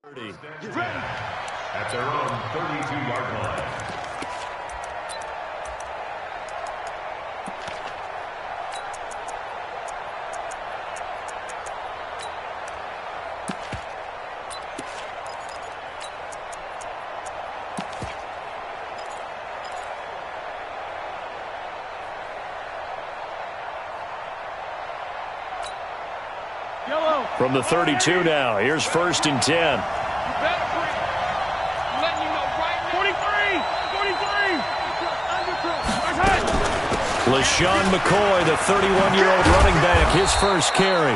At their own 32-yard line. From the 32 now, here's 1st and 10. LeSean McCoy, the 31-year-old running back, his first carry.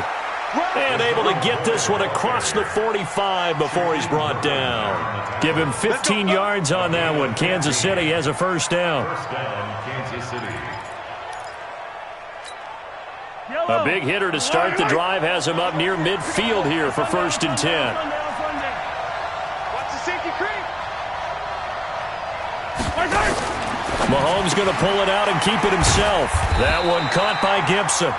And able to get this one across the 45 before he's brought down. Give him 15 yards on that one. Kansas City has a first down. Kansas City. A big hitter to start the drive has him up near midfield here for 1st and 10. Mahomes going to pull it out and keep it himself. That one caught by Gibson.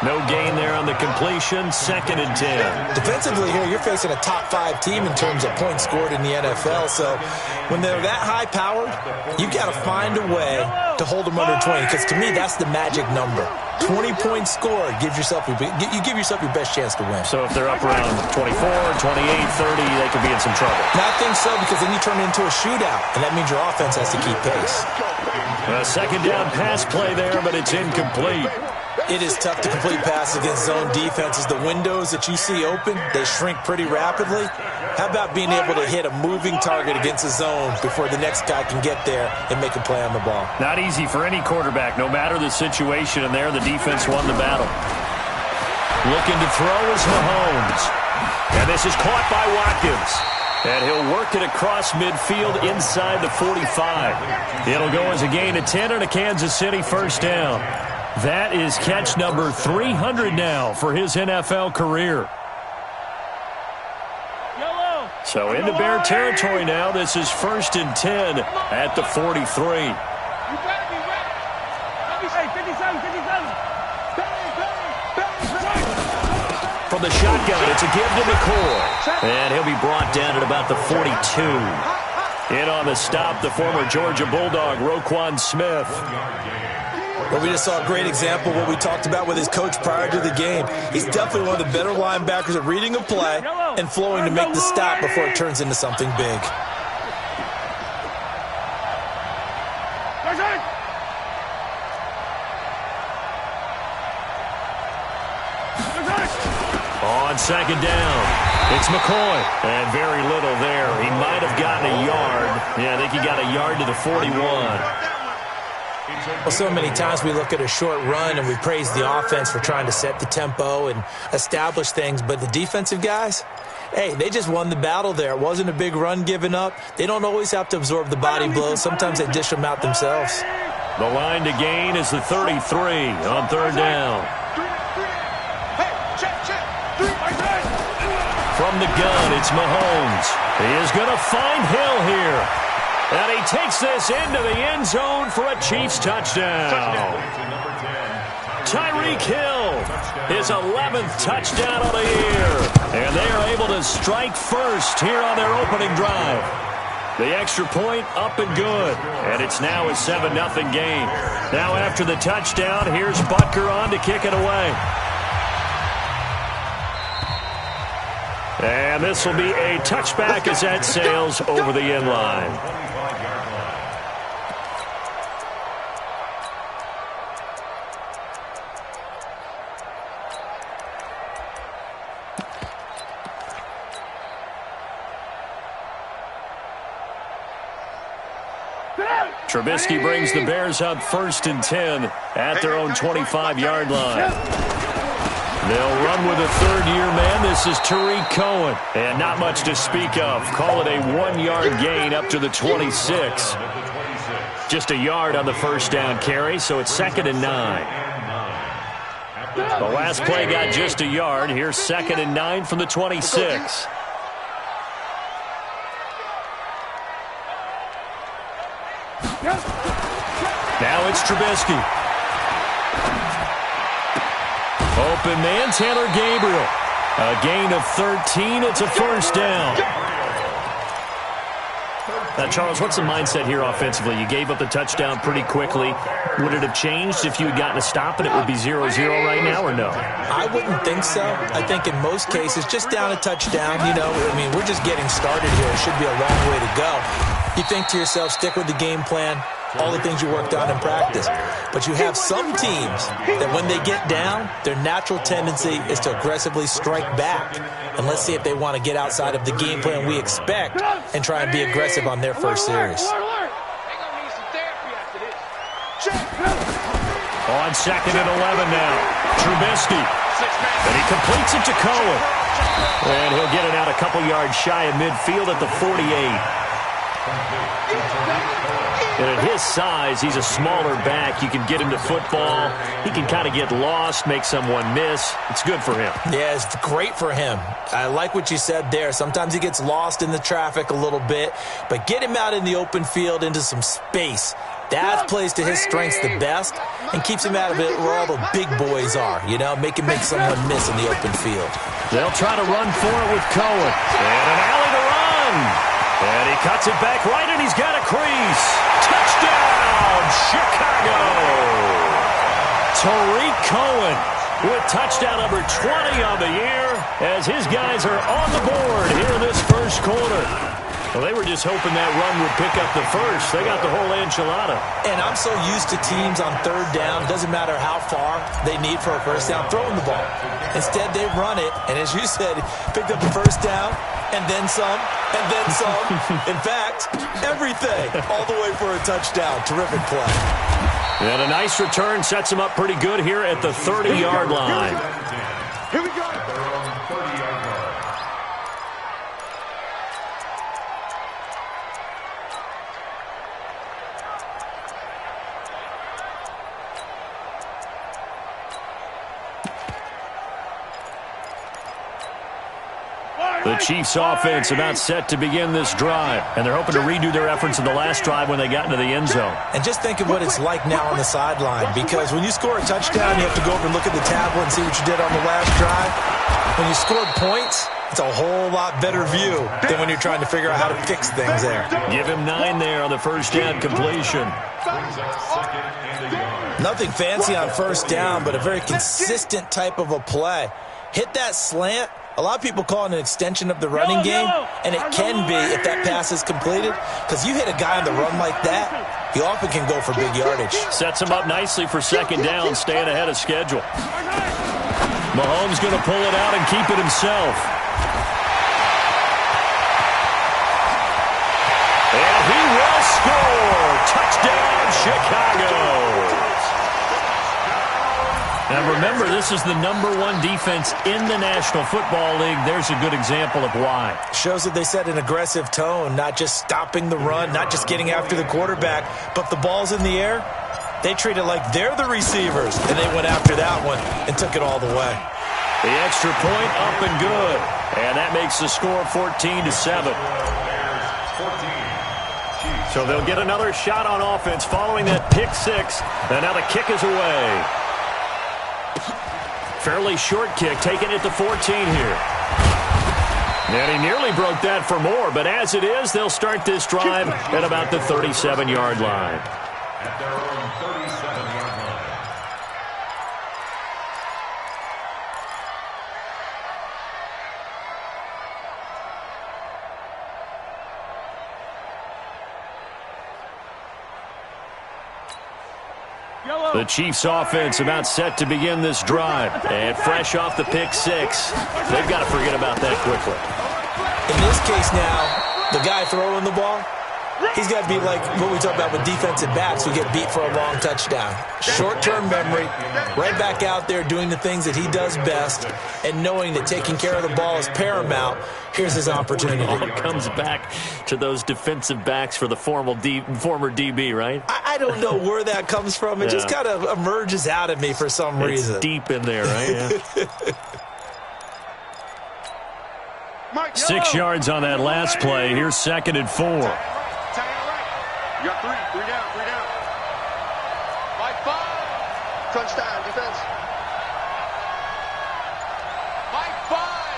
No gain there on the completion. 2nd and 10. Defensively here, you're facing a top-5 team in terms of points scored in the NFL. So when they're that high-powered, you've got to find a way to hold them under 20. Because to me, that's the magic number. 20 points scored gives yourself you give yourself your best chance to win. So if they're up around 24, 28, 30, they could be in some trouble. I think so, because then you turn it into a shootout, and that means your offense has to keep pace. A 2nd down pass play there, but it's incomplete. It is tough to complete passes against zone defenses. The windows that you see open, they shrink pretty rapidly. How about being able to hit a moving target against a zone before the next guy can get there and make a play on the ball? Not easy for any quarterback, no matter the situation, and there the defense won the battle. Looking to throw is Mahomes. And this is caught by Watkins. And he'll work it across midfield inside the 45. It'll go as a gain of 10 and a Kansas City first down. That is catch number 300 now for his NFL career. So into Bear territory now. This is 1st and 10 at the 43. From the shotgun, it's a give to McCoy. And he'll be brought down at about the 42. In on the stop, the former Georgia Bulldog, Roquan Smith. Well, we just saw a great example of what we talked about with his coach prior to the game. He's definitely one of the better linebackers at reading a play and flowing to make the stop before it turns into something big. On 2nd down, it's McCoy. And very little there. He might have gotten a yard. Yeah, I think he got a yard to the 41. Well, so many times we look at a short run and we praise the offense for trying to set the tempo and establish things, but the defensive guys, hey, they just won the battle there. It wasn't a big run given up. They don't always have to absorb the body blows. Sometimes they dish them out themselves. The line to gain is the 33 on 3rd down. From the gun, it's Mahomes. He is going to find Hill here. And he takes this into the end zone for a Chiefs touchdown. Tyreek Hill, his 11th touchdown of the year. And they are able to strike first here on their opening drive. The extra point up and good. And it's now a 7-0 game. Now after the touchdown, here's Butker on to kick it away. And this will be a touchback as that sails over the end line. Trubisky brings the Bears up 1st and 10 at their own 25-yard line. They'll run with a 3rd-year man. This is Tariq Cohen. And not much to speak of. Call it a 1-yard gain up to the 26. Just a yard on the first down carry, so it's 2nd and 9. The last play got just a yard. Here's 2nd and 9 from the 26. Now it's Trubisky. Open man, Taylor Gabriel. A gain of 13. It's a first down. Now, Charles, what's the mindset here offensively? You gave up the touchdown pretty quickly. Would it have changed if you had gotten a stop and it would be 0-0 right now, or no? I wouldn't think so. I think in most cases, just down a touchdown, we're just getting started here. It should be a long way to go. You think to yourself, stick with the game plan, all the things you worked on in practice. But you have some teams that when they get down, their natural tendency is to aggressively strike back. And let's see if they want to get outside of the game plan we expect and try and be aggressive on their first series. On 2nd and 11 now, Trubisky. And he completes it to Cohen. And he'll get it out a couple yards shy of midfield at the 48. And at his size, he's a smaller back. You can get him to football. He can kind of get lost, make someone miss. It's good for him. Yeah, it's great for him. I like what you said there. Sometimes he gets lost in the traffic a little bit, but get him out in the open field into some space. That plays to his strengths the best and keeps him out of it where all the big boys are, make someone miss in the open field. They'll try to run for it with Cohen. And an alley to run. And he cuts it back right, and he's got a crease. Touchdown, Chicago! Tariq Cohen with touchdown number 20 on the year as his guys are on the board here in this first quarter. Well, they were just hoping that run would pick up the first. They got the whole enchilada. And I'm so used to teams on third down, doesn't matter how far they need for a first down, throwing the ball. Instead, they run it, and as you said, picked up the first down, and then some, and then some. In fact, everything, all the way for a touchdown. Terrific play. And a nice return sets him up pretty good here at the 30-yard line. Here we go. At their own 30-yard line. The Chiefs offense about set to begin this drive, and they're hoping to redo their efforts in the last drive when they got into the end zone. And just think of what it's like now on the sideline, because when you score a touchdown, you have to go over and look at the tablet and see what you did on the last drive. When you scored points, it's a whole lot better view than when you're trying to figure out how to fix things there. Give him 9 there on the first down completion. Nothing fancy on first down, but a very consistent type of a play. Hit that slant. A lot of people call it an extension of the running game, and it can be if that pass is completed, because you hit a guy on the run like that, he often can go for big yardage. Sets him up nicely for second down, staying ahead of schedule. Mahomes going to pull it out and keep it himself. And he will score. Touchdown, Chicago. Now remember, this is the #1 defense in the National Football League. There's a good example of why. Shows that they set an aggressive tone, not just stopping the run, not just getting after the quarterback, but the ball's in the air. They treat it like they're the receivers, and they went after that one and took it all the way. The extra point up and good. And that makes the score 14-7. So they'll get another shot on offense following that pick six. And now the kick is away. Fairly short kick, taking it to 14 here. And he nearly broke that for more, but as it is, they'll start this drive at about the 37-yard line. At their own 37-yard line. The Chiefs offense about set to begin this drive. And fresh off the pick six, they've got to forget about that quickly. In this case now, the guy throwing the ball, he's got to be like what we talk about with defensive backs who get beat for a long touchdown. Short-term memory, right back out there doing the things that he does best, and knowing that taking care of the ball is paramount. Here's his opportunity. All comes back to those defensive backs for the former DB, right? I don't know where that comes from. It just kind of emerges out of me for some reason. It's deep in there, right? Yeah. 6 yards on that last play. Here's 2nd and 4. You got three down. 5-5. Touchdown, defense. 5-5.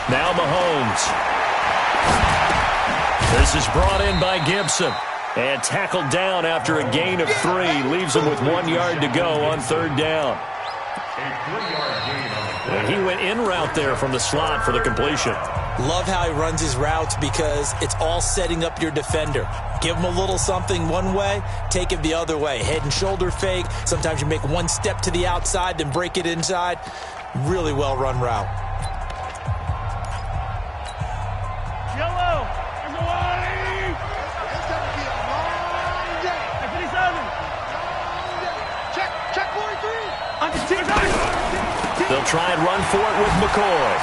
Now Mahomes. This is brought in by Gibson. And tackled down after a gain of 3. Leaves him with 1 yard to go on third down. And he went in route there from the slot for the completion. Love how he runs his routes because it's all setting up your defender. Give him a little something one way, take it the other way. Head and shoulder fake. Sometimes you make one step to the outside, then break it inside. Really well run route. Yellow. There's a line. It's going to be a long day. 57. Check 43. They'll try and run for it with McCoy.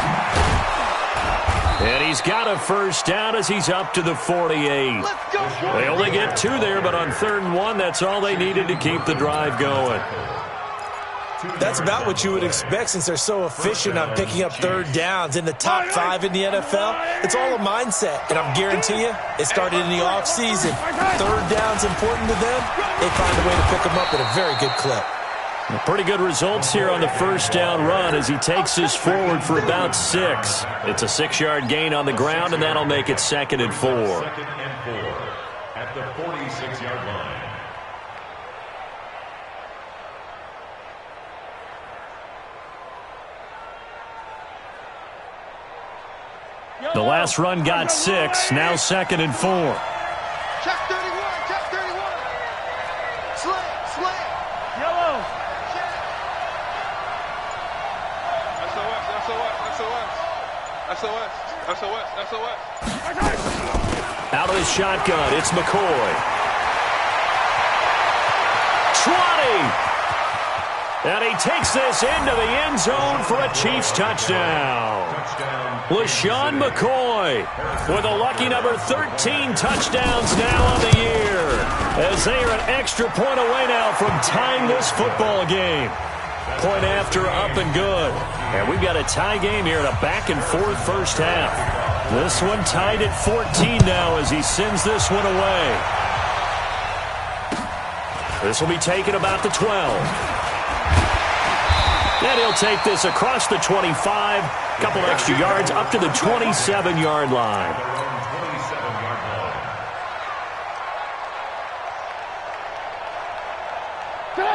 And he's got a first down as he's up to the 48. Let's go. They only get 2 there, but on 3rd and 1, that's all they needed to keep the drive going. That's about what you would expect since they're so efficient on picking up third downs. In the top 5 in the NFL, it's all a mindset. And I'm guarantee you, it started in the offseason. Third down's important to them. They find a way to pick them up at a very good clip. Pretty good results here on the first down run as he takes this forward for about 6. It's a 6-yard gain on the ground, and that'll make it 2nd and 4. 2nd and 4 at the 46-yard line. The last run got 6. Now 2nd and 4. Check 31. Check 31. Slant. Yellow. SOS. Out of the shotgun, it's McCoy. 20! And he takes this into the end zone for a Chiefs touchdown. LeSean McCoy with a lucky number 13 touchdowns now on the year, as they are an extra point away now from tying this football game. Point after, up and good. And we've got a tie game here in a back-and-forth first half. This one tied at 14 now as he sends this one away. This will be taken about the 12. And he'll take this across the 25. Couple extra yards up to the 27-yard line.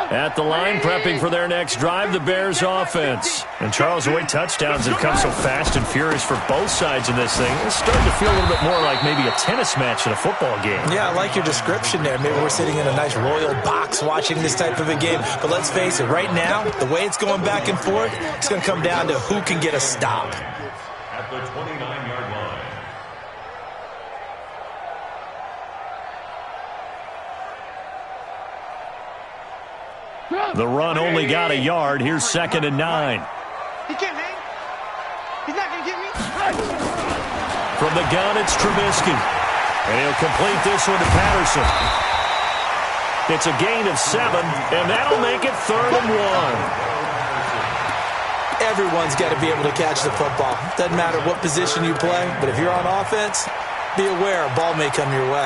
At the line, prepping for their next drive, the Bears offense. And Charles, the way touchdowns have come so fast and furious for both sides in this thing, it's starting to feel a little bit more like maybe a tennis match than a football game. Yeah, I like your description there. Maybe we're sitting in a nice royal box watching this type of a game. But let's face it, right now, the way it's going back and forth, it's going to come down to who can get a stop. At the 29-yard line. The run only got a yard. Here's 2nd and 9. He can't hang. He's not going to get me. From the gun, it's Trubisky. And he'll complete this one to Patterson. It's a gain of 7, and that'll make it 3rd and 1. Everyone's got to be able to catch the football. Doesn't matter what position you play, but if you're on offense, be aware a ball may come your way.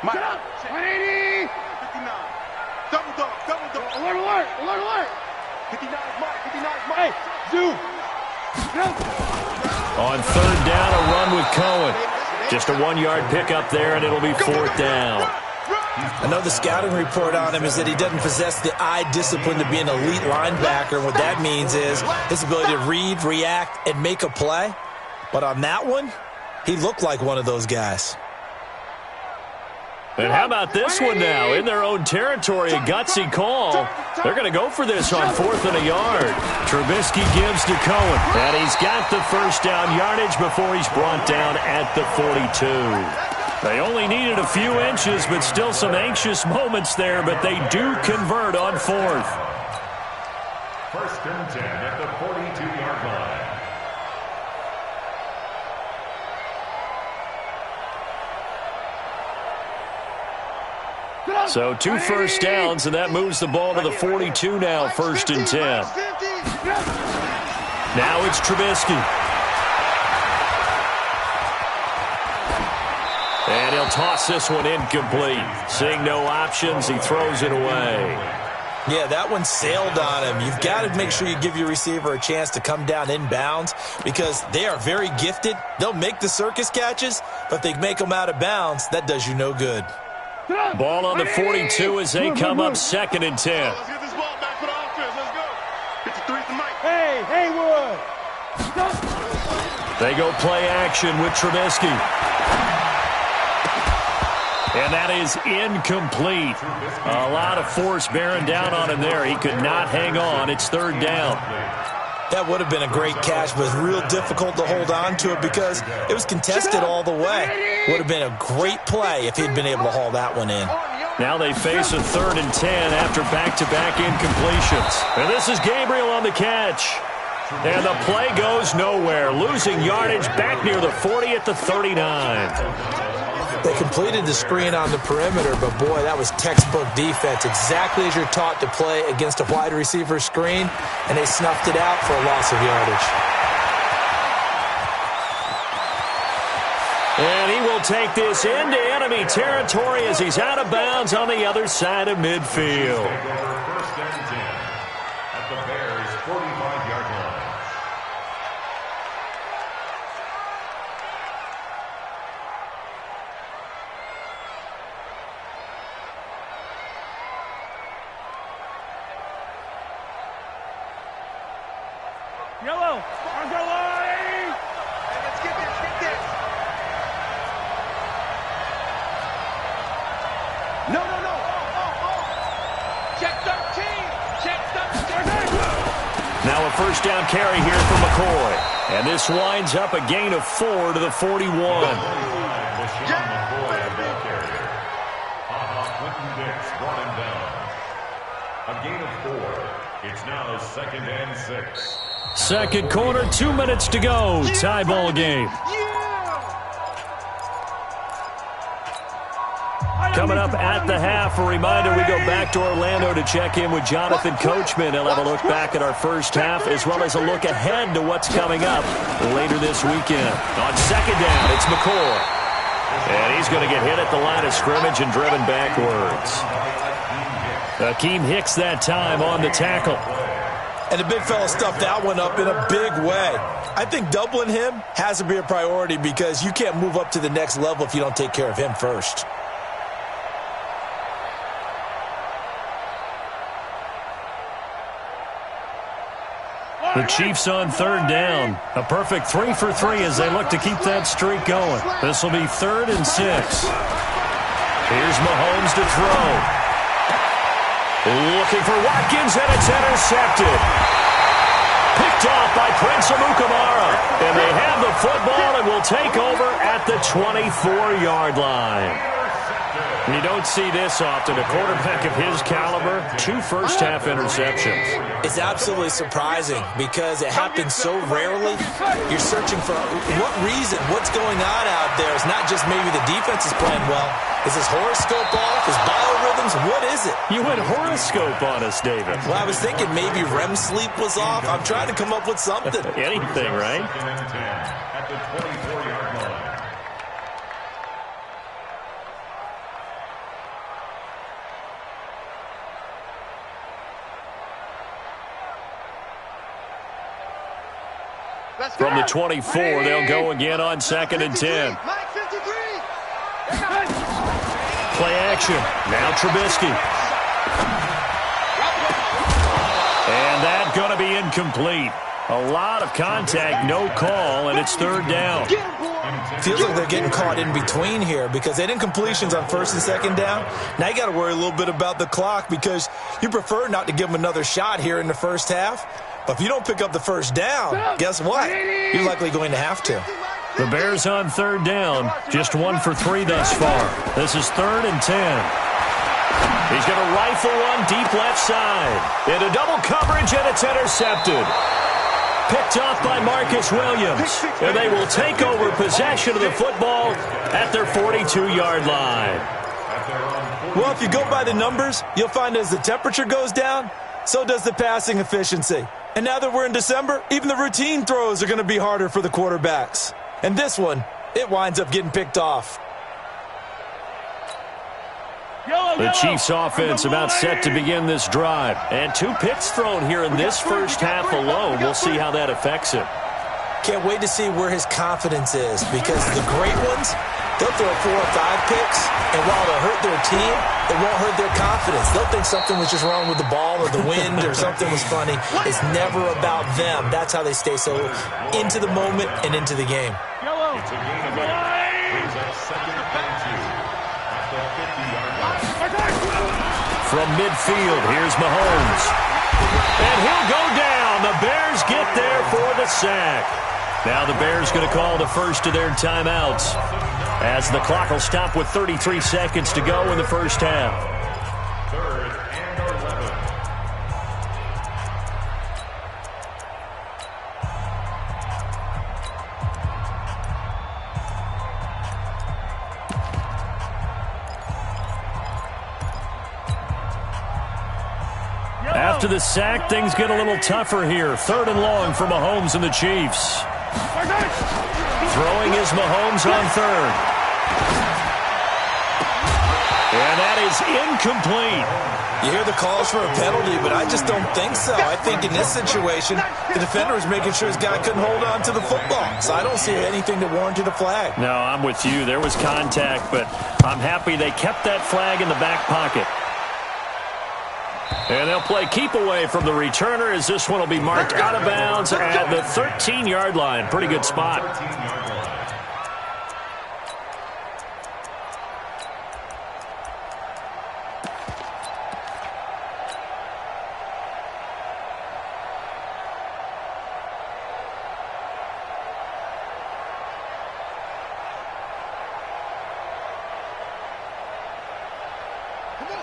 Mike. 180. 59. Double dog. Alert. 59 Mike. 59 Mike. Hey, zoom. On 3rd down, a run with Cohen. Just a 1-yard pickup there, and it'll be 4th down. I know the scouting report on him is that he doesn't possess the eye discipline to be an elite linebacker. What that means is his ability to read, react, and make a play. But on that one, he looked like one of those guys. And how about this one now? In their own territory, a gutsy call. They're going to go for this on 4th and a yard. Trubisky gives to Cohen. And he's got the first down yardage before he's brought down at the 42. They only needed a few inches, but still some anxious moments there, but they do convert on 4th. 1st and 10 at the 42-yard line. So 2 first downs, and that moves the ball to the 42 now, 1st and 10. Now it's Trubisky. And he'll toss this one incomplete. Seeing no options, he throws it away. Yeah, that one sailed on him. You've got to make sure you give your receiver a chance to come down inbounds because they are very gifted. They'll make the circus catches, but if they make them out of bounds, that does you no good. Ball on the 42 as they come up 2nd and 10. Let's get this ball back for the offense. Let's go. 53 to Mike. Hey, Haywood. They go play action with Trubisky. And that is incomplete. A lot of force bearing down on him there. He could not hang on. It's 3rd down. That would have been a great catch, but it's real difficult to hold on to it because it was contested all the way. Would have been a great play if he'd been able to haul that one in. Now they face a 3rd and 10 after back-to-back incompletions. And this is Gabriel on the catch. And the play goes nowhere. Losing yardage back near the 40 at the 39. They completed the screen on the perimeter, but boy, that was textbook defense. Exactly as you're taught to play against a wide receiver screen, and they snuffed it out for a loss of yardage. And he will take this into enemy territory as he's out of bounds on the other side of midfield. 1st and 10 at the Bears' 45-yard line. Yellow. On the line. Hey, let's get this. No. Check 13. Now a 1st down carry here for McCoy. And this winds up a gain of 4 to the 41. Brought him down. A gain of 4. It's now 2nd and 6. 2nd quarter, 2 minutes to go. Tie ball game. Coming up at the half, a reminder we go back to Orlando to check in with Jonathan Coachman. He'll have a look back at our first half as well as a look ahead to what's coming up later this weekend. On 2nd down, it's McCoy. And he's going to get hit at the line of scrimmage and driven backwards. Akeem Hicks that time on the tackle. And the big fella stuffed that one up in a big way. I think doubling him has to be a priority because you can't move up to the next level if you don't take care of him first. The Chiefs on 3rd down. A perfect 3 for 3 as they look to keep that streak going. This will be 3rd and 6. Here's Mahomes to throw. Looking for Watkins, and it's intercepted. Picked off by Prince Amukamara. And they have the football and will take over at the 24-yard line. You don't see this often. A quarterback of his caliber, 2 first-half interceptions. It's absolutely surprising because it happens so rarely. You're searching for what reason, what's going on out there. It's not just maybe the defense is playing well. Is his horoscope off? His biorhythms? What is it? You went horoscope on us, David. Well, I was thinking maybe REM sleep was off. I'm trying to come up with something. Anything, right? 2nd and 10 at the 24-yard line. From the 24, they'll go again on 2nd and 10. Play action. Now Trubisky. And that's going to be incomplete. A lot of contact, no call, and it's 3rd down. Feels like they're getting caught in between here because they did incompletions on 1st and 2nd down. Now you got to worry a little bit about the clock because you prefer not to give them another shot here in the first half. But if you don't pick up the 1st down, guess what? You're likely going to have to. The Bears on 3rd down, just 1 for 3 thus far. This is 3rd and 10. He's going to rifle one deep left side. Into double coverage, and it's intercepted. Picked off by Marcus Williams. And they will take over possession of the football at their 42-yard line. At their own Well, if you go by the numbers, you'll find as the temperature goes down, so does the passing efficiency. And now that we're in December, even the routine throws are going to be harder for the quarterbacks. And this one, it winds up getting picked off. The Chiefs offense about set to begin this drive. And 2 picks thrown here in this first half alone. We'll see how that affects him. Can't wait to see where his confidence is, because the great ones, they'll throw 4 or 5 picks, and while it'll hurt their team, it won't hurt their confidence. They'll think something was just wrong with the ball or the wind or something was funny. It's never about them. That's how they stay so into the moment and into the game. It's a game of brings up second and 2 at the 50-yard line. From midfield, here's Mahomes. And he'll go down. The Bears get there for the sack. Now the Bears going to call the first of their timeouts, as the clock will stop with 33 seconds to go in the first half. 3rd and 11. After the sack, things get a little tougher here. 3rd and long for Mahomes and the Chiefs. Throwing is Mahomes on 3rd. And that is incomplete. You hear the calls for a penalty, but I just don't think so. I think in this situation, the defender is making sure his guy couldn't hold on to the football. So I don't see anything to warrant a flag. No, I'm with you. There was contact, but I'm happy they kept that flag in the back pocket. And they'll play keep away from the returner, as this one will be marked out of bounds at the 13-yard line. Pretty good spot. 13-yard line.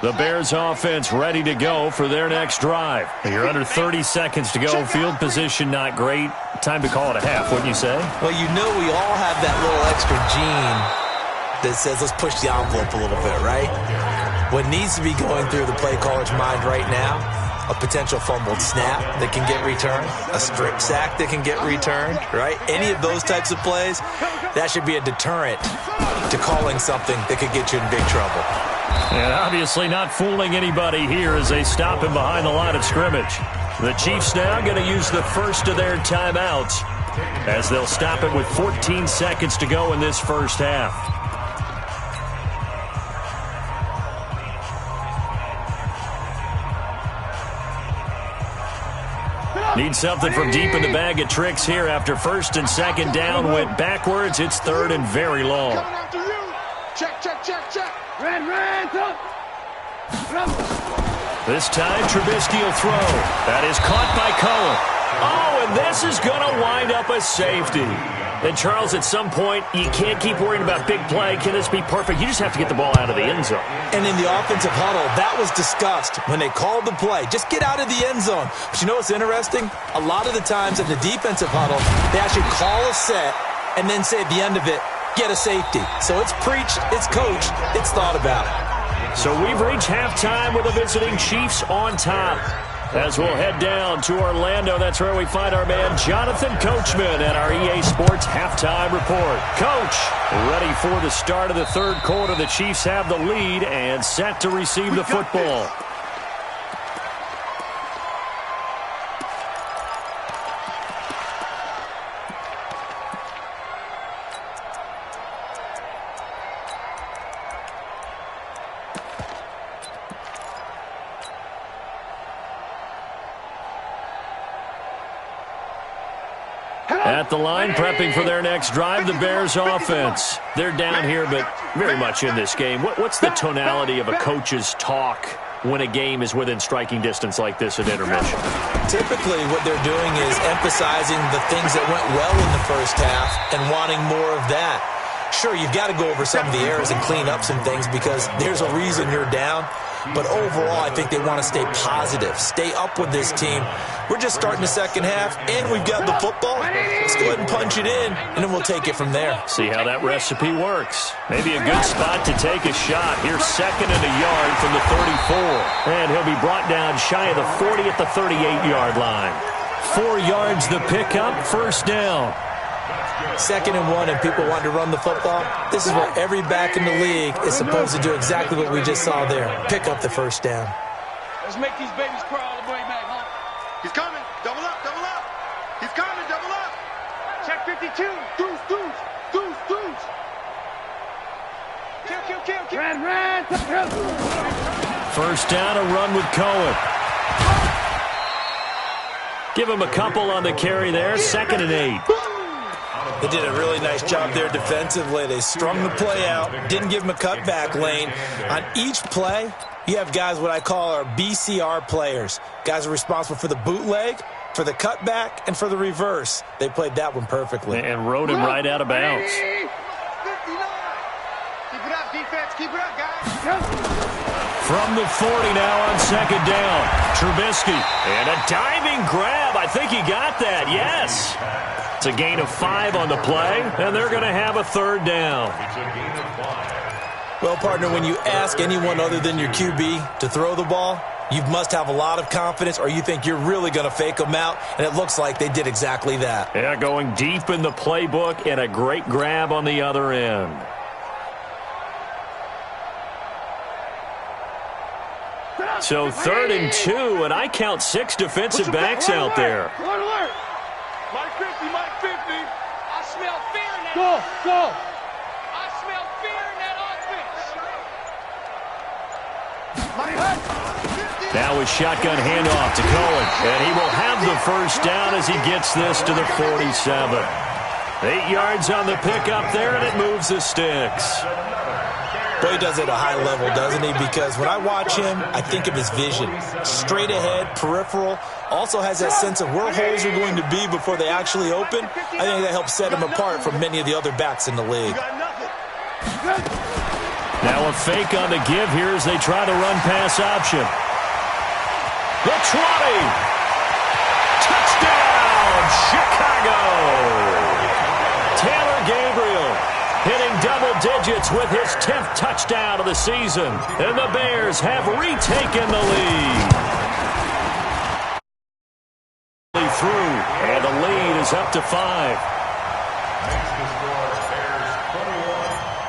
The Bears offense ready to go for their next drive. You're under 30 seconds to go. Field position not great. Time to call it a half, wouldn't you say? Well, you know we all have that little extra gene that says let's push the envelope a little bit, right? What needs to be going through the play caller's mind right now, a potential fumbled snap that can get returned, a strip sack that can get returned, right? Any of those types of plays, that should be a deterrent to calling something that could get you in big trouble. And obviously not fooling anybody here as they stop him behind the line of scrimmage. The Chiefs now going to use the first of their timeouts, as they'll stop it with 14 seconds to go in this first half. Need something from deep in the bag of tricks here after 1st and 2nd down went backwards. It's 3rd and very long. Coming after you. Check, check, check, check. Red, up. This time, Trubisky will throw. That is caught by Cohen. Oh, and this is going to wind up a safety. And, Charles, at some point, you can't keep worrying about big play. Can this be perfect? You just have to get the ball out of the end zone. And in the offensive huddle, that was discussed when they called the play. Just get out of the end zone. But you know what's interesting? A lot of the times in the defensive huddle, they actually call a set and then say at the end of it, get a safety. So it's preached, it's coached, it's thought about. So we've reached halftime with the visiting Chiefs on top. As we'll head down to Orlando, that's where we find our man Jonathan Coachman at our EA Sports Halftime Report. Coach, ready for the start of the 3rd quarter. The Chiefs have the lead and set to receive the football. At the line, prepping for their next drive, the Bears offense. They're down here, but very much in this game. What's the tonality of a coach's talk when a game is within striking distance like this at intermission? Typically, what they're doing is emphasizing the things that went well in the first half and wanting more of that. Sure, you've got to go over some of the errors and clean up some things because there's a reason you're down. But overall, I think they want to stay positive, stay up with this team. We're just starting the second half, and we've got the football. Let's go ahead and punch it in, and then we'll take it from there. See how that recipe works. Maybe a good spot to take a shot. Here's 2nd and a yard from the 34. And he'll be brought down shy of the 40 at the 38-yard line. 4 yards the pickup, first down. 2nd and 1, and people want to run the football. This is where every back in the league is supposed to do exactly what we just saw there. Pick up the first down. Let's make these babies cry all the way back, huh? He's coming. Double up, double up. He's coming, double up. Check 52. Deuce, deuce, deuce, deuce. Kill. Red. First down, a run with Cohen. Give him a couple on the carry there. 2nd and 8. They did a really nice job there defensively. They strung the play out, didn't give him a cutback lane. On each play, you have guys what I call our BCR players. Guys are responsible for the bootleg, for the cutback, and for the reverse. They played that one perfectly. And rode him right out of bounds. 59. Keep it up, defense. Keep it up, guys. From the 40 now on 2nd down. Trubisky. And a diving grab. I think he got that. Yes. It's a gain of 5 on the play, and they're going to have a 3rd down. It's a gain of 5. Well, partner, when you ask anyone other than your QB to throw the ball, you must have a lot of confidence, or you think you're really going to fake them out, and it looks like they did exactly that. Yeah, going deep in the playbook and a great grab on the other end. So 3rd and 2, and I count 6 defensive backs out there. Alert. Mike 50. I smell fear in that. Go. I smell fear in that offense. Now a shotgun handoff to Cohen, and he will have the first down as he gets this to the 47. 8 yards on the pickup there, and it moves the sticks. Boy, he does it at a high level, doesn't he? Because when I watch him, I think of his vision. Straight ahead, peripheral. Also has that sense of where holes are going to be before they actually open. I think that helps set him apart from many of the other backs in the league. Now a fake on the give here as they try the run-pass option. The 20. Touchdown, Chicago. Taylor Gabriel hitting double digits with his 10th touchdown of the season. And the Bears have retaken the lead. Through, and the lead is up to 5.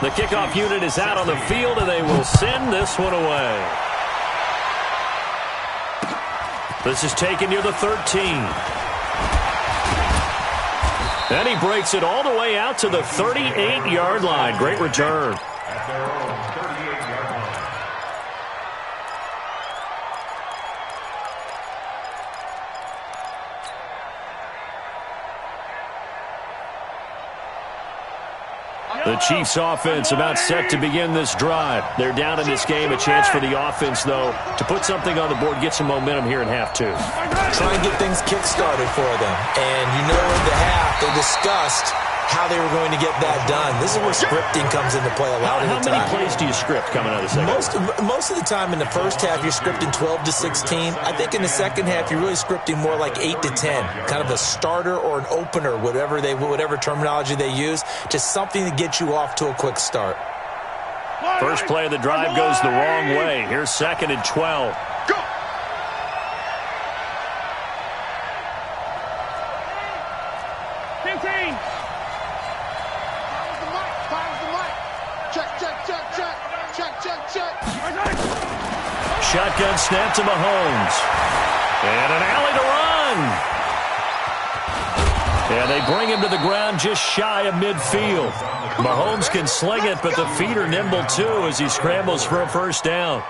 The kickoff unit is out on the field, and they will send this one away. This is taken near the 13. And he breaks it all the way out to the 38-yard line. Great return. At their own 38-yard line. The Chiefs offense about set to begin this drive. They're down in this game. A chance for the offense, though, to put something on the board, get some momentum here in half 2. Try and get things kick-started for them. And you know in the half, they discussed how they were going to get that done. This is where scripting comes into play a lot of the time. How many plays do you script coming out of the second? Most of the time in the first half, you're scripting 12 to 16. I think in the second half, you're really scripting more like 8 to 10. Kind of a starter or an opener, whatever terminology they use. Just something to get you off to a quick start. First play of the drive goes the wrong way. Here's 2nd and 12. Go. Shotgun snap to Mahomes. And an alley to run. And they bring him to the ground just shy of midfield. Mahomes can sling it, but the feet are nimble too as he scrambles for a first down.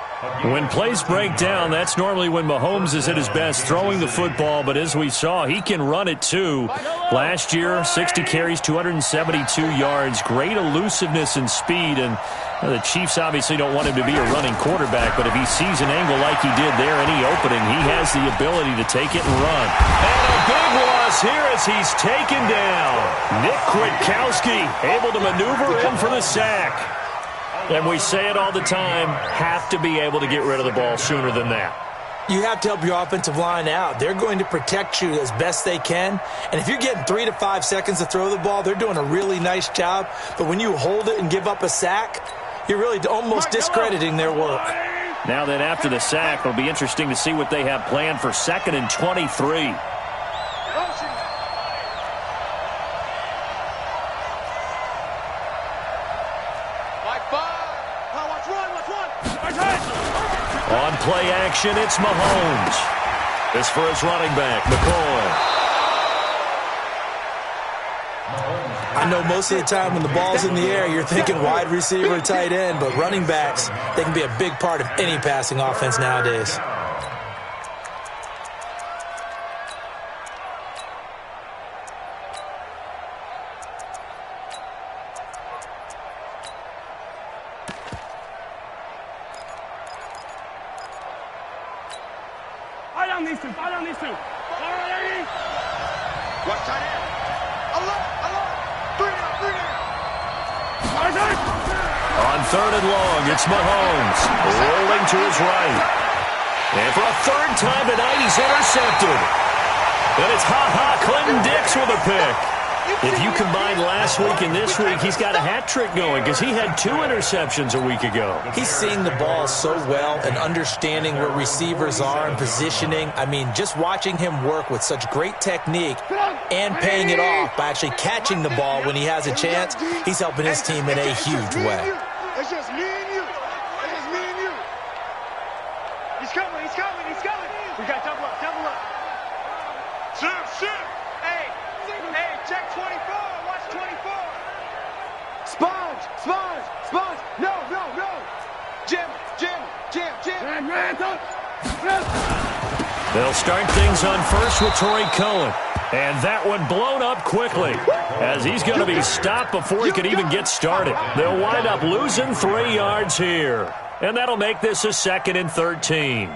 When plays break down, that's normally when Mahomes is at his best throwing the football, but as we saw, he can run it too. Last year, 60 carries, 272 yards, great elusiveness and speed, and the Chiefs obviously don't want him to be a running quarterback, but if he sees an angle like he did there, any opening, he has the ability to take it and run. And a big loss here as he's taken down. Nick Kwiatkowski able to maneuver in for the sack. And we say it all the time, have to be able to get rid of the ball sooner than that. You have to help your offensive line out. They're going to protect you as best they can. And if you're getting 3 to 5 seconds to throw the ball, they're doing a really nice job. But when you hold it and give up a sack, you're really almost discrediting their work. Now then, after the sack, it'll be interesting to see what they have planned for 2nd and 23. On play action, it's Mahomes. This for his running back, McCoy. I know most of the time when the ball's in the air, you're thinking wide receiver, tight end, but running backs, they can be a big part of any passing offense nowadays. These two. What tight end? Alert! Three down. On 3rd and long, it's Mahomes rolling to his right. And for a 3rd time tonight, he's intercepted. And it's Clinton Dix with a pick. If you combine last week and this week, he's got a hat trick going because he had 2 interceptions a week ago. He's seeing the ball so well and understanding where receivers are and positioning. I mean, just watching him work with such great technique and paying it off by actually catching the ball when he has a chance, he's helping his team in a huge way. It's just me and you. He's coming. We got double up. Shift. Hey, check 24. Watch 24. Sponge. No. Jim. They'll start things on first with Torrey Cohen. And that one blown up quickly as he's going to be stopped before he could even get started. They'll wind up losing 3 yards here. And that'll make this a 2nd and 13.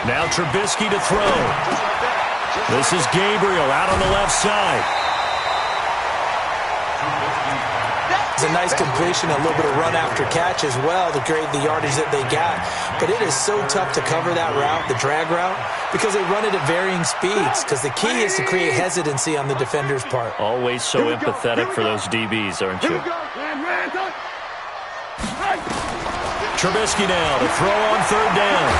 Now Trubisky to throw. This is Gabriel out on the left side. It's a nice completion, a little bit of run after catch as well to create the yardage that they got. But it is so tough to cover that route, the drag route, because they run it at varying speeds. Because the key is to create hesitancy on the defender's part. Always so empathetic for those DBs, aren't you? Trubisky now to throw on 3rd down.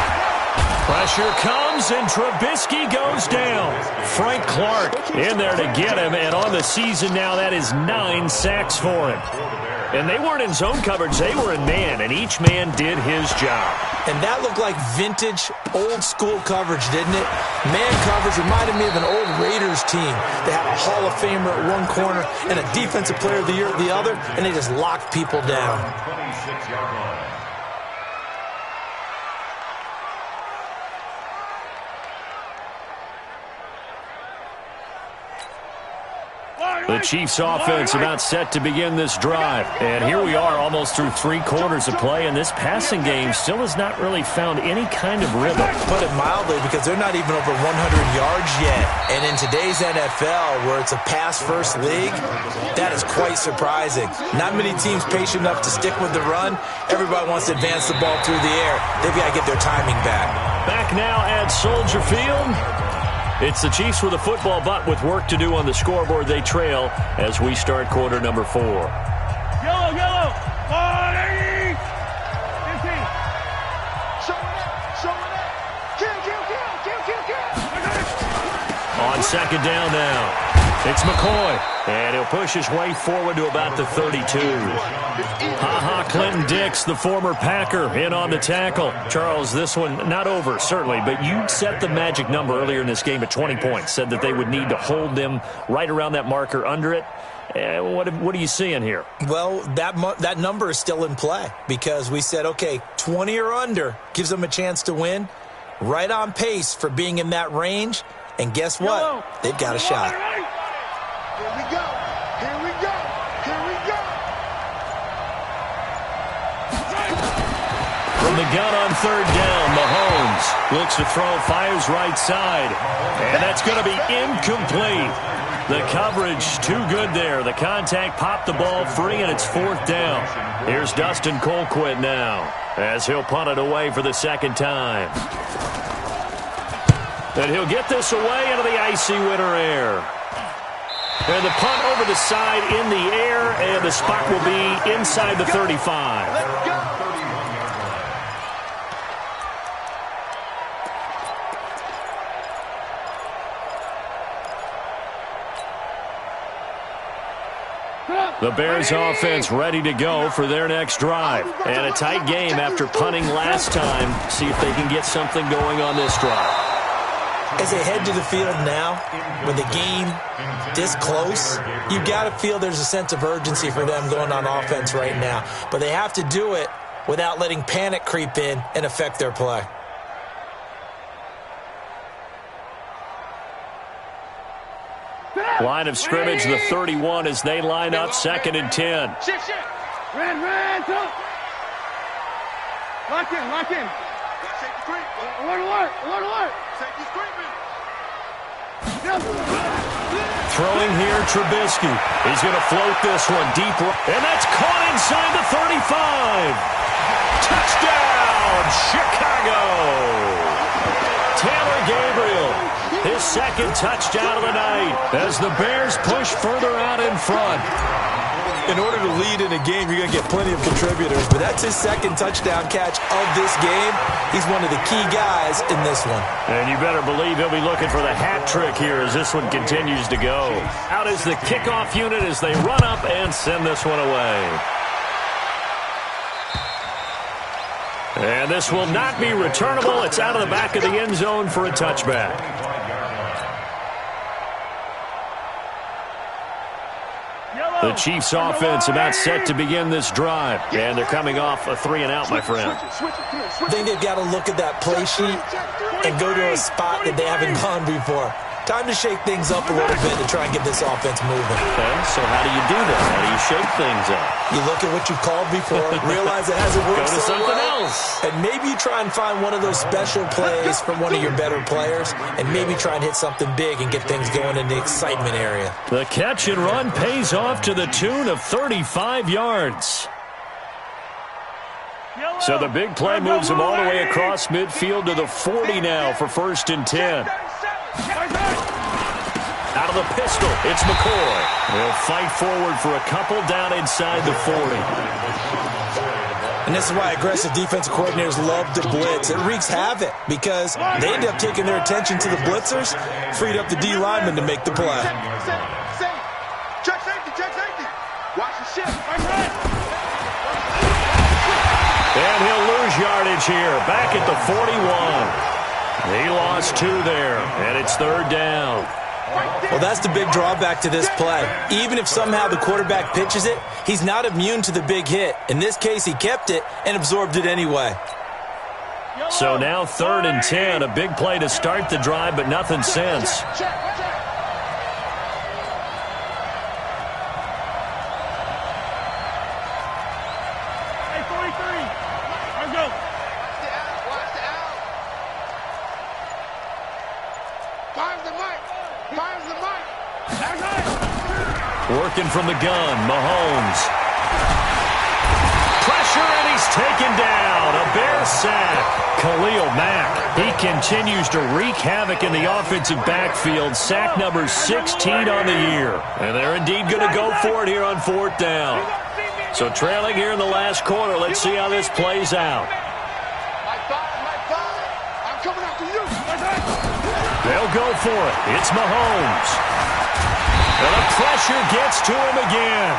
Pressure comes, and Trubisky goes down. Frank Clark in there to get him, and on the season now, that is 9 sacks for him. And they weren't in zone coverage, they were in man, and each man did his job. And that looked like vintage, old-school coverage, didn't it? Man coverage reminded me of an old Raiders team. They had a Hall of Famer at one corner and a Defensive Player of the Year at the other, and they just locked people down. 26-yard line. The Chiefs offense about set to begin this drive. And here we are almost through 3 quarters of play, and this passing game still has not really found any kind of rhythm. Put it mildly, because they're not even over 100 yards yet. And in today's NFL, where it's a pass-first league, that is quite surprising. Not many teams patient enough to stick with the run. Everybody wants to advance the ball through the air. They've got to get their timing back. Back now at Soldier Field. It's the Chiefs with a football, but with work to do on the scoreboard. They trail as we start quarter number 4. Yellow. 40. 15. Showing up. Kill. On 2nd down now. It's McCoy. And he'll push his way forward to about the 32. Clinton Dix, the former Packer, in on the tackle. Charles, this one not over, certainly, but you set the magic number earlier in this game at 20 points. Said that they would need to hold them right around that marker under it. What are you seeing here? Well, that number is still in play because we said, okay, 20 or under gives them a chance to win. Right on pace for being in that range. And guess what? They've got a shot. Here we go. the gun on third down. Mahomes looks to throw, fires right side. And that's going to be incomplete. The coverage too good there. The contact popped the ball free, and it's fourth down. Here's Dustin Colquitt now as he'll punt it away for the second time. And he'll get this away into the icy winter air. And the punt over the side in the air, and the spot will be inside the 35. Let's go. The Bears offense ready to go for their next drive. And a tight game after punting last time. See if they can get something going on this drive. As they head to the field now, with the game this close, you've got to feel there's a sense of urgency for them going on offense right now. But they have to do it without letting panic creep in and affect their play. Line of scrimmage, the 31 as they line up, 2nd and 10. Shit. Ran, talk. Lock in. Safety creep. Alert. Safety creeping. Throwing here, Trubisky. He's going to float this one deep. And that's caught inside the 35. Touchdown, Chicago. Taylor Gabriel. His second touchdown of the night as the Bears push further out in front. In order to lead in a game, you're going to get plenty of contributors, but that's his second touchdown catch of this game. He's one of the key guys in this one. And you better believe he'll be looking for the hat trick here as this one continues to go. Out is the kickoff unit as they run up and send this one away. And this will not be returnable. It's out of the back of the end zone for a touchback. The Chiefs offense about set to begin this drive. And they're coming off a 3-and-out, my friend. I think they've got to look at that play sheet and go to a spot that they haven't gone before. Time to shake things up a little bit to try and get this offense moving. Okay, so how do you do that? How do you shake things up? You look at what you called before, realize it hasn't worked Go to so something well, else. and maybe you try and find one of those special plays from one of your better players, and maybe try and hit something big and get things going in the excitement area. The catch and run pays off to the tune of 35 yards. So the big play moves him all the way across midfield to the 40 now for 1st and 10. Out of the pistol, it's McCoy. He'll fight forward for a couple down inside the 40. And this is why aggressive defensive coordinators love to blitz. It wreaks havoc because they end up taking their attention to the blitzers, freed up the D lineman to make the play. Check safety. Watch the ship. And he'll lose yardage here, back at the 41. He lost 2 there, and it's 3rd down. Well, that's the big drawback to this play. Even if somehow the quarterback pitches it, he's not immune to the big hit. In this case, he kept it and absorbed it anyway. So now 3rd and 10, a big play to start the drive, but nothing since. Hey, 43. Let's go. Watch the out. Fires the mic. Working from the gun, Mahomes. Pressure, and he's taken down. A Bear sack. Khalil Mack. He continues to wreak havoc in the offensive backfield. Sack number 16 on the year. And they're indeed going to go for it here on 4th down. So trailing here in the last quarter. Let's see how this plays out. I'm coming after you. They'll go for it. It's Mahomes. And the pressure gets to him again.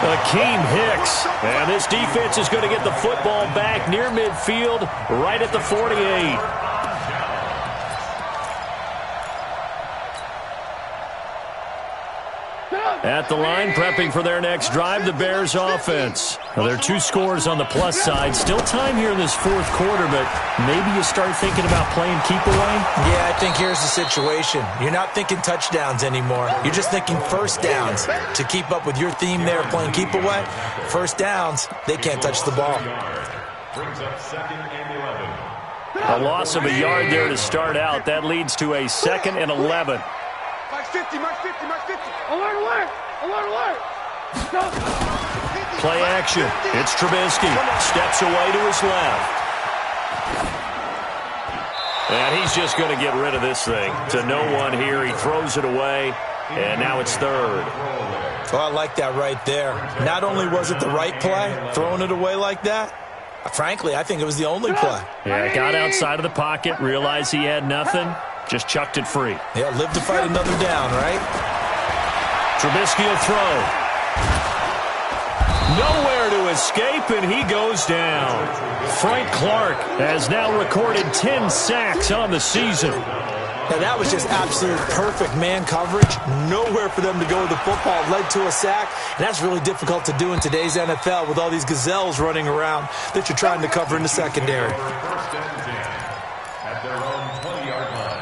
Akeem Hicks. And this defense is going to get the football back near midfield, right at the 48. At the line, prepping for their next drive, the Bears offense. Well, there are 2 scores on the plus side. Still time here in this 4th quarter, but maybe you start thinking about playing keep away? Yeah, I think here's the situation. You're not thinking touchdowns anymore. You're just thinking first downs. To keep up with your theme there, playing keep away, first downs, they can't touch the ball. Brings up 2nd and 11. A loss of a yard there to start out. That leads to a 2nd and 11. Mark 50, Mark 50, Mark 50. Alert, alert! Alert, alert! Play action. It's Trubisky. Steps away to his left. And he's just going to get rid of this thing. To no one here. He throws it away. And now it's 3rd. Oh, I like that right there. Not only was it the right play, throwing it away like that, frankly, I think it was the only play. Yeah, got outside of the pocket, realized he had nothing, just chucked it free. Yeah, live to fight another down, right? Trubisky will throw. Nowhere to escape, and he goes down. Frank Clark has now recorded 10 sacks on the season. Now, that was just absolute perfect man coverage. Nowhere for them to go with the football. Led to a sack, and that's really difficult to do in today's NFL with all these gazelles running around that you're trying to cover in the secondary. 1st and 10 at their own 20-yard line.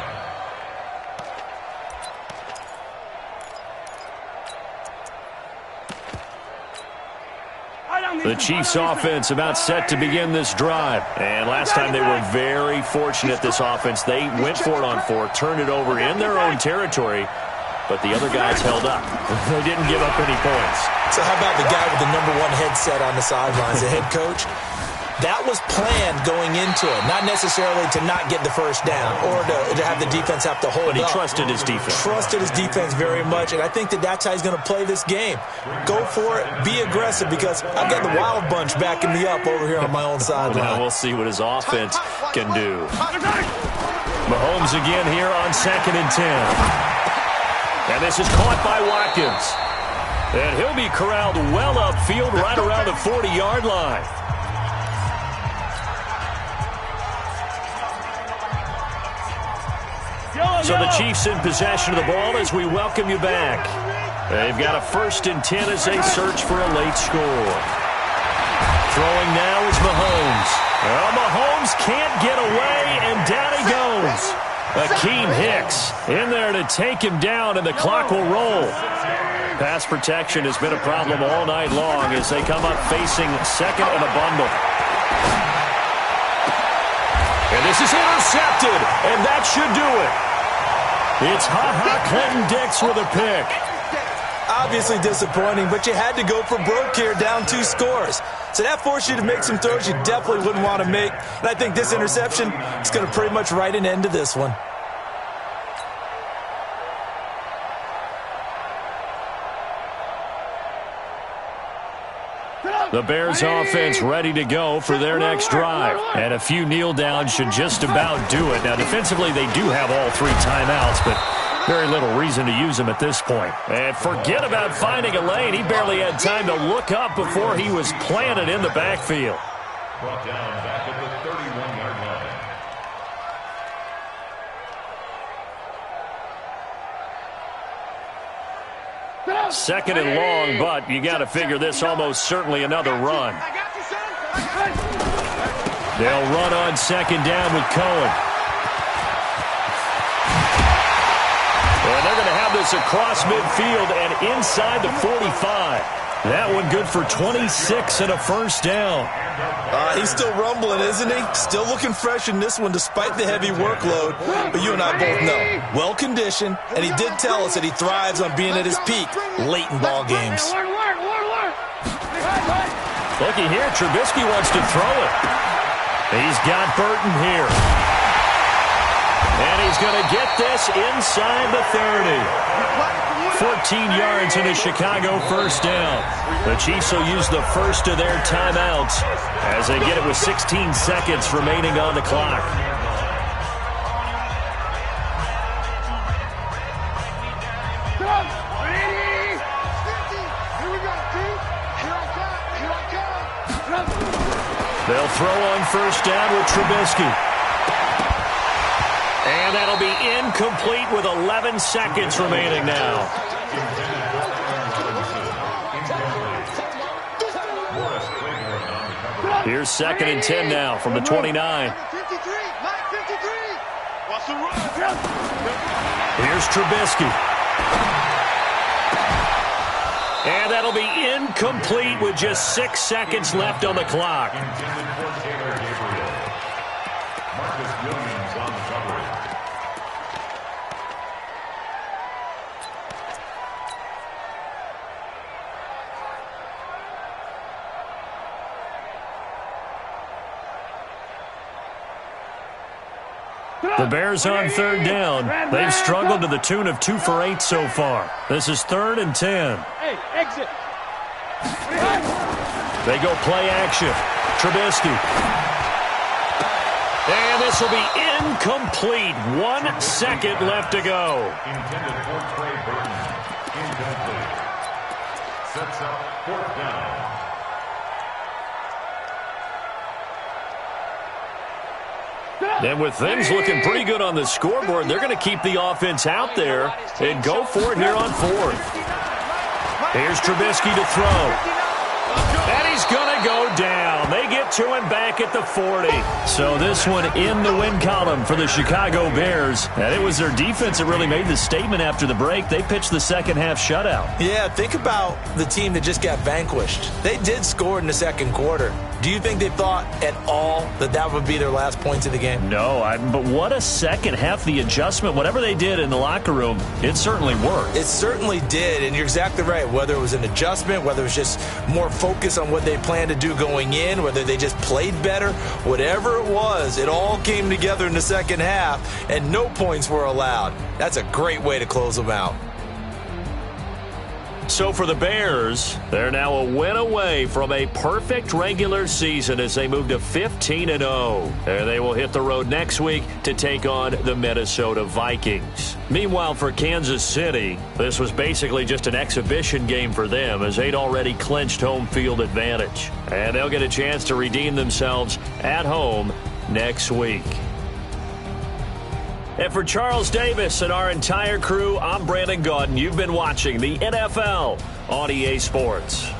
The Chiefs offense about set to begin this drive. And last time they were very fortunate, this offense. They went for it on 4, turned it over in their own territory, but the other guys held up. They didn't give up any points. So how about the guy with the #1 headset on the sidelines, the head coach? That was planned going into it, not necessarily to not get the first down or to have the defense have to hold up. But he trusted his defense. Trusted his defense very much, and I think that's how he's going to play this game. Go for it, be aggressive, because I've got the Wild Bunch backing me up over here on my own sideline. Now we'll see what his offense can do. Mahomes again here on 2nd and 10. And this is caught by Watkins. And he'll be corralled well upfield right around the 40-yard line. So the Chiefs in possession of the ball as we welcome you back. They've got a 1st and 10 as they search for a late score. Throwing now is Mahomes. Well, Mahomes can't get away, and down he goes. Akeem Hicks in there to take him down, and the clock will roll. Pass protection has been a problem all night long as they come up facing 2nd and a bundle. And this is intercepted, and that should do it. It's Clinton Dix with a pick. Obviously disappointing, but you had to go for broke here, down 2 scores. So that forced you to make some throws you definitely wouldn't want to make. And I think this interception is going to pretty much write an end to this one. The Bears offense ready to go for their next drive. And a few kneel downs should just about do it. Now, defensively, they do have all 3 timeouts, but very little reason to use them at this point. And forget about finding a lane. He barely had time to look up before he was planted in the backfield. Brought down back at the 31-yard line. Second and long, but you got to figure this almost certainly another run. They'll run on 2nd down with Cohen. And they're going to have this across midfield and inside the 45. That one good for 26 and a 1st down. He's still rumbling, isn't he? Still looking fresh in this one despite the heavy workload. But you and I both know, well-conditioned, and he did tell us that he thrives on being at his peak late in ball games. Looky here, Trubisky wants to throw it. He's got Burton here. And he's going to get this inside the 30. 14 yards and a Chicago 1st down. The Chiefs will use the first of their timeouts as they get it with 16 seconds remaining on the clock. They'll throw on 1st down with Trubisky. And that'll be incomplete with 11 seconds remaining now. Here's 2nd and 10 now from the 29. Here's Trubisky. And that'll be incomplete with just 6 seconds left on the clock. Intended for Taylor Gabriel. Marcus Williams on the coverage. The Bears on third down. They've struggled to the tune of 2 for 8 so far. This is 3rd and 10. Hey, exit. They go play action. Trubisky. And this will be incomplete. 1 second left to go. Intended for Trey Burton. Incomplete. Sets up 4th down. And with things looking pretty good on the scoreboard, they're going to keep the offense out there and go for it here on 4th. Here's Trubisky to throw. And he's going to go down. They get to him back at the 40. So this one in the win column for the Chicago Bears. And it was their defense that really made the statement after the break. They pitched the second half shutout. Yeah, think about the team that just got vanquished. They did score in the second quarter. Do you think they thought at all that that would be their last points of the game? No, but what a second half. The adjustment, whatever they did in the locker room, it certainly worked. It certainly did, and you're exactly right. Whether it was an adjustment, whether it was just more focus on what they planned to do going in, whether they just played better, whatever it was, it all came together in the second half, and no points were allowed. That's a great way to close them out. So for the Bears, they're now a win away from a perfect regular season as they move to 15-0. And they will hit the road next week to take on the Minnesota Vikings. Meanwhile, for Kansas City, this was basically just an exhibition game for them as they'd already clinched home field advantage. And they'll get a chance to redeem themselves at home next week. And for Charles Davis and our entire crew, I'm Brandon Gaudin. You've been watching the NFL on EA Sports.